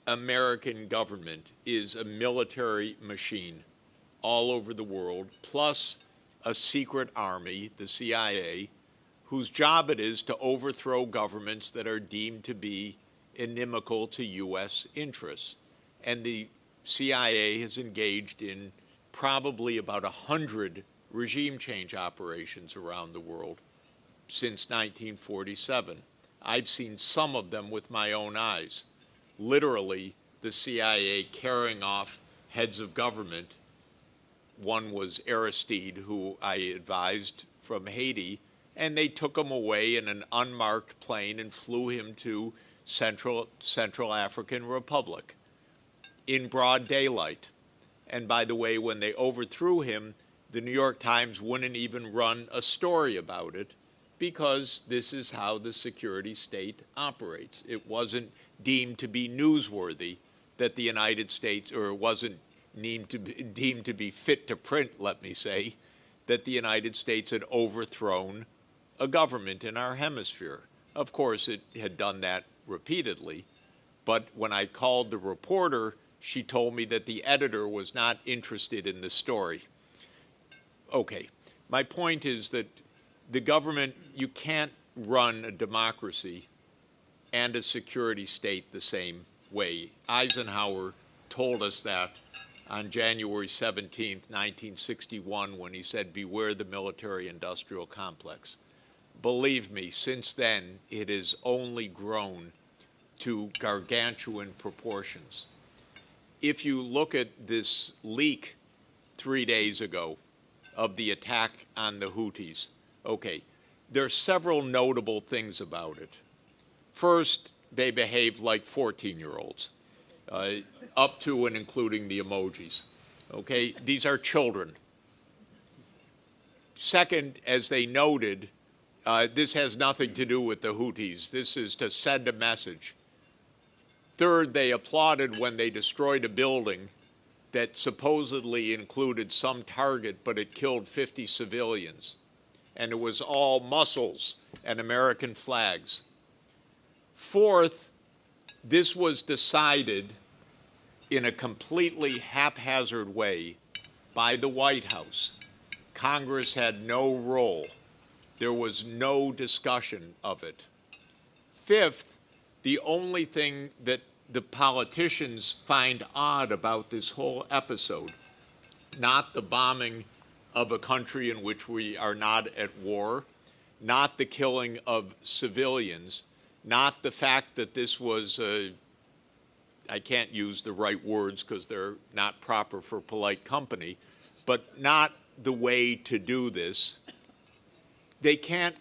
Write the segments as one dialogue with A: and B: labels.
A: American government is a military machine all over the world, plus a secret army, the CIA, whose job it is to overthrow governments that are deemed to be inimical to U.S. interests. And the CIA has engaged in probably about 100 regime change operations around the world since 1947. I've seen some of them with my own eyes. Literally, the CIA carrying off heads of government. One was Aristide, who I advised from Haiti, and they took him away in an unmarked plane and flew him to Central African Republic in broad daylight. And by the way, when they overthrew him, the New York Times wouldn't even run a story about it because this is how the security state operates. It wasn't deemed to be newsworthy that the United States, or it wasn't deemed to be fit to print, let me say, that the United States had overthrown a government in our hemisphere. Of course, it had done that repeatedly, but when I called the reporter, she told me that the editor was not interested in the story. Okay, my point is that the government, you can't run a democracy and a security state the same way. Eisenhower told us that on January 17th, 1961, when he said, "Beware the military-industrial complex." Believe me, since then, it has only grown to gargantuan proportions. If you look at this leak 3 days ago of the attack on the Houthis, okay, there are several notable things about it. First, they behaved like 14-year-olds, up to and including the emojis. Okay, these are children. Second, as they noted, this has nothing to do with the Houthis. This is to send a message. Third, they applauded when they destroyed a building that supposedly included some target, but it killed 50 civilians. And it was all muscles and American flags. Fourth, this was decided in a completely haphazard way by the White House. Congress had no role. There was no discussion of it. Fifth, the only thing that the politicians find odd about this whole episode, not the bombing of a country in which we are not at war, not the killing of civilians, not the fact that this was I can't use the right words because they're not proper for polite company, but not the way to do this. They can't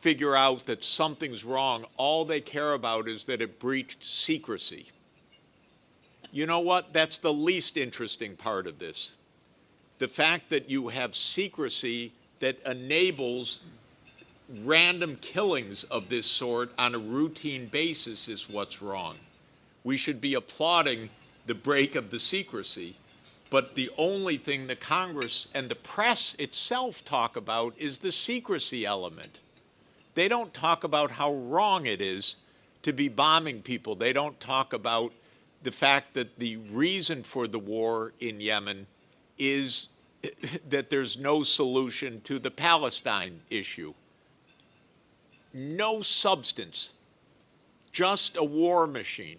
A: figure out that something's wrong. All they care about is that it breached secrecy. You know what? That's the least interesting part of this. The fact that you have secrecy that enables random killings of this sort on a routine basis is what's wrong. We should be applauding the break of the secrecy, but the only thing the Congress and the press itself talk about is the secrecy element. They don't talk about how wrong it is to be bombing people. They don't talk about the fact that the reason for the war in Yemen is that there's no solution to the Palestine issue. No substance, just a war machine.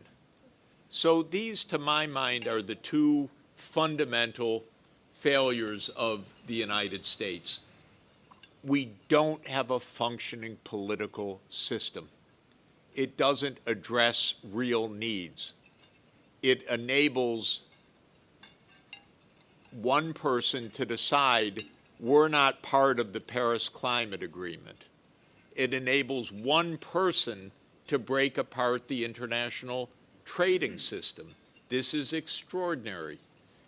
A: So these, to my mind, are the two fundamental failures of the United States. We don't have a functioning political system. It doesn't address real needs. It enables one person to decide we're not part of the Paris Climate Agreement. It enables one person to break apart the international trading system. This is extraordinary.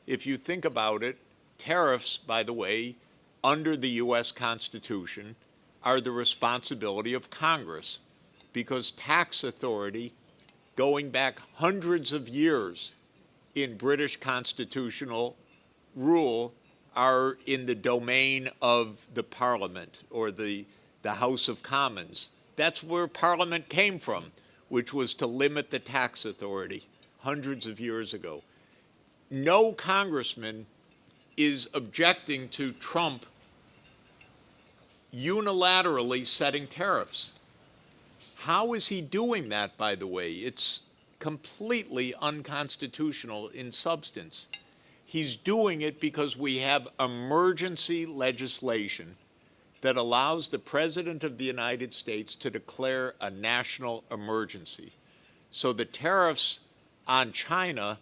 A: If you think about it, tariffs, by the way, under the U.S. Constitution, are the responsibility of Congress, because tax authority, going back hundreds of years in British constitutional rule, are in the domain of the Parliament or the House of Commons. That's where Parliament came from, which was to limit the tax authority. hundreds of years ago. No congressman is objecting to Trump unilaterally setting tariffs. How is he doing that, by the way? It's completely unconstitutional in substance. He's doing it because we have emergency legislation that allows the President of the United States to declare a national emergency. So the tariffs on China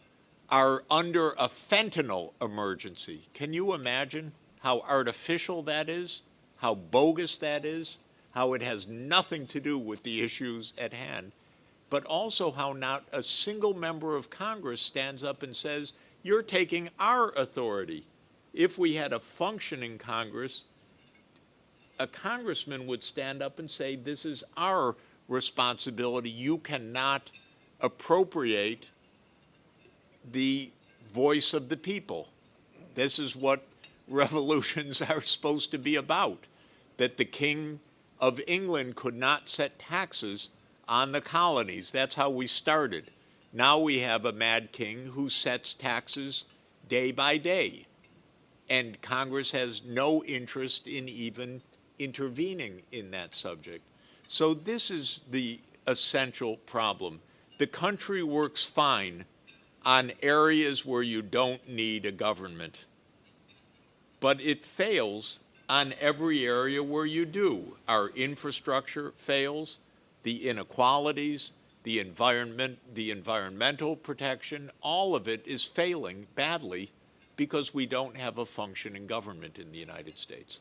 A: are under a fentanyl emergency. Can you imagine how artificial that is, how bogus that is, how it has nothing to do with the issues at hand, but also how not a single member of Congress stands up and says, you're taking our authority. If we had a functioning Congress, a congressman would stand up and say, this is our responsibility. You cannot appropriate the voice of the people. This is what revolutions are supposed to be about, that the King of England could not set taxes on the colonies. That's how we started. Now we have a mad king who sets taxes day by day, and Congress has no interest in even intervening in that subject. So this is the essential problem. The country works fine on areas where you don't need a government, but it fails on every area where you do. Our infrastructure fails, the inequalities, the environment, the environmental protection, all of it is failing badly because we don't have a functioning government in the United States.